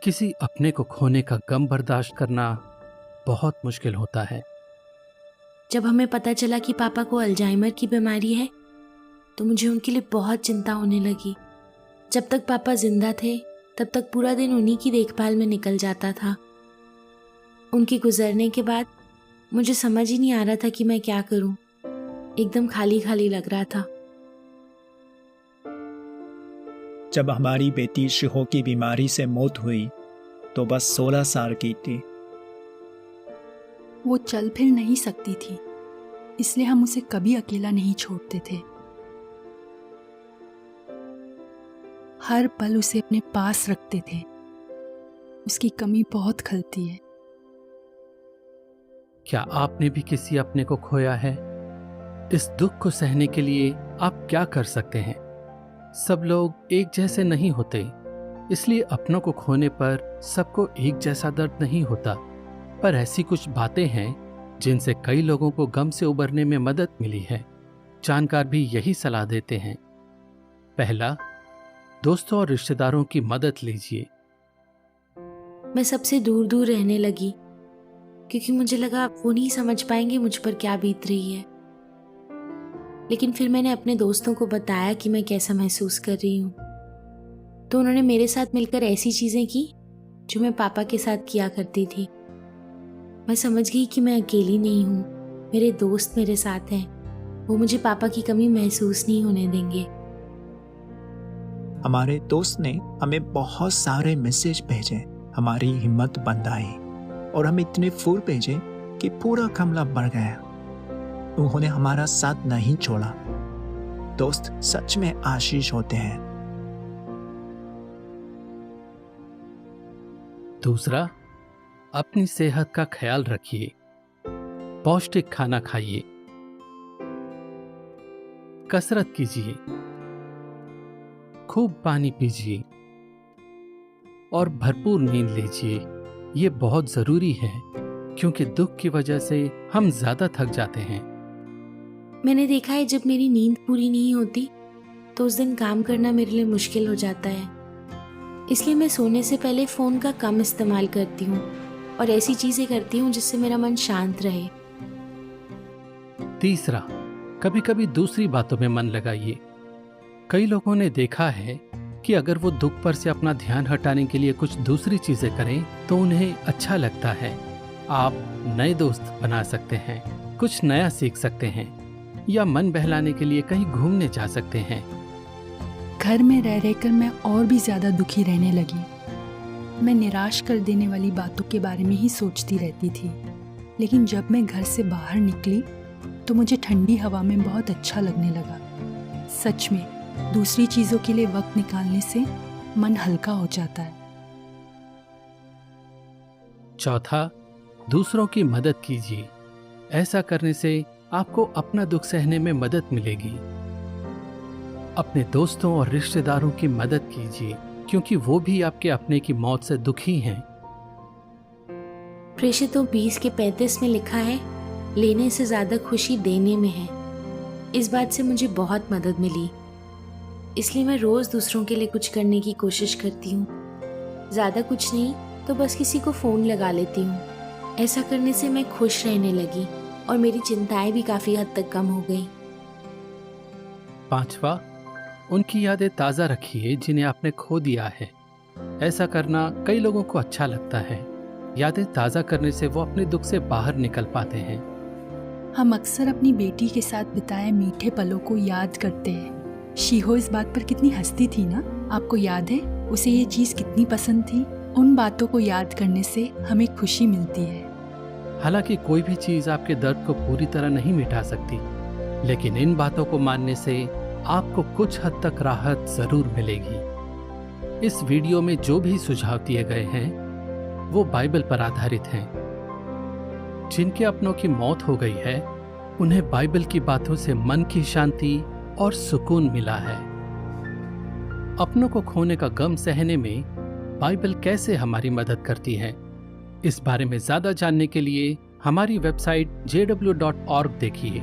किसी अपने को खोने का गम बर्दाश्त करना बहुत मुश्किल होता है। जब हमें पता चला कि पापा को अल्जाइमर की बीमारी है तो मुझे उनके लिए बहुत चिंता होने लगी। जब तक पापा जिंदा थे तब तक पूरा दिन उन्हीं की देखभाल में निकल जाता था। उनके गुजरने के बाद मुझे समझ ही नहीं आ रहा था कि मैं क्या करूं। एकदम खाली खाली लग रहा था। जब हमारी बेटी शिहो की बीमारी से मौत हुई तो बस 16 साल की थी। वो चल फिर नहीं सकती थी, इसलिए हम उसे कभी अकेला नहीं छोड़ते थे। हर पल उसे अपने पास रखते थे। उसकी कमी बहुत खलती है। क्या आपने भी किसी अपने को खोया है? इस दुख को सहने के लिए आप क्या कर सकते हैं? सब लोग एक जैसे नहीं होते, इसलिए अपनों को खोने पर सबको एक जैसा दर्द नहीं होता। पर ऐसी कुछ बातें हैं जिनसे कई लोगों को गम से उबरने में मदद मिली है। जानकार भी यही सलाह देते हैं। पहला, दोस्तों और रिश्तेदारों की मदद लीजिए। मैं सबसे दूर दूर रहने लगी क्योंकि मुझे लगा वो नहीं समझ पाएंगे मुझ पर क्या बीत रही है। लेकिन फिर मैंने अपने दोस्तों को बताया कि मैं कैसा महसूस कर रही हूँ, तो उन्होंने मेरे साथ मिलकर ऐसी चीजें की जो मैं पापा के साथ किया करती थी। मैं समझ गई कि मैं अकेली नहीं हूँ, मेरे दोस्त मेरे साथ हैं। वो मुझे पापा की कमी महसूस नहीं होने देंगे। हमारे दोस्त ने हमें बहुत सारे मैसेज भेजे, हमारी हिम्मत बंधाई और हमें इतने फूल भेजे कि पूरा कमरा भर गया। उन्होंने हमारा साथ नहीं छोड़ा। दोस्त सच में आशीष होते हैं। दूसरा, अपनी सेहत का ख्याल रखिए। पौष्टिक खाना खाइए, कसरत कीजिए, खूब पानी पीजिए और भरपूर नींद लीजिए। ये बहुत जरूरी है क्योंकि दुख की वजह से हम ज्यादा थक जाते हैं। मैंने देखा है जब मेरी नींद पूरी नहीं होती तो उस दिन काम करना मेरे लिए मुश्किल हो जाता है। इसलिए मैं सोने से पहले फोन का कम इस्तेमाल करती हूँ और ऐसी चीजें करती हूँ जिससे मेरा मन शांत रहे। तीसरा, कभी कभी दूसरी बातों में मन लगाइए। कई लोगों ने देखा है कि अगर वो दुख पर से अपना ध्यान हटाने के लिए कुछ दूसरी चीजें करें तो उन्हें अच्छा लगता है। आप नए दोस्त बना सकते हैं, कुछ नया सीख सकते हैं या मन बहलाने के लिए कहीं घूमने जा सकते हैं। घर में रह रहकर मैं और भी ज्यादा दुखी रहने लगी। मैं निराश कर देने वाली बातों के बारे में ही सोचती रहती थी। लेकिन जब मैं घर से बाहर निकली तो मुझे ठंडी हवा में बहुत अच्छा लगने लगा। सच में दूसरी चीजों के लिए वक्त निकालने से मन हल्का हो जाता है। चौथा, दूसरों की मदद कीजिए। ऐसा करने से आपको अपना दुख सहने में मदद मिलेगी। अपने दोस्तों और रिश्तेदारों की मदद कीजिए क्योंकि वो भी आपके अपने की मौत से दुखी हैं। प्रेषितों 20 के 35 में लिखा है, लेने से ज्यादा खुशी देने में है। इस बात से मुझे बहुत मदद मिली, इसलिए मैं रोज दूसरों के लिए कुछ करने की कोशिश करती हूँ। ज्यादा कुछ नहीं तो बस किसी को फोन लगा लेती हूँ। ऐसा करने से मैं खुश रहने लगी और मेरी चिंताएं भी काफी हद तक कम हो गई। पांचवा, उनकी यादें ताजा रखिए जिन्हें आपने खो दिया है। ऐसा करना कई लोगों को अच्छा लगता है। यादें ताजा करने से वो अपने दुख से बाहर निकल पाते हैं। हम अक्सर अपनी बेटी के साथ बिताए मीठे पलों को याद करते हैं। शिहो इस बात पर कितनी हंसती थी ना, आपको याद है? उसे ये चीज कितनी पसंद थी। उन बातों को याद करने से हमें खुशी मिलती है। हालांकि कोई भी चीज आपके दर्द को पूरी तरह नहीं मिटा सकती, लेकिन इन बातों को मानने से आपको कुछ हद तक राहत जरूर मिलेगी। इस वीडियो में जो भी सुझाव दिए गए हैं वो बाइबल पर आधारित हैं। जिनके अपनों की मौत हो गई है उन्हें बाइबल की बातों से मन की शांति और सुकून मिला है। अपनों को खोने का गम सहने में बाइबल कैसे हमारी मदद करती है, इस बारे में ज्यादा जानने के लिए हमारी वेबसाइट jw.org देखिए।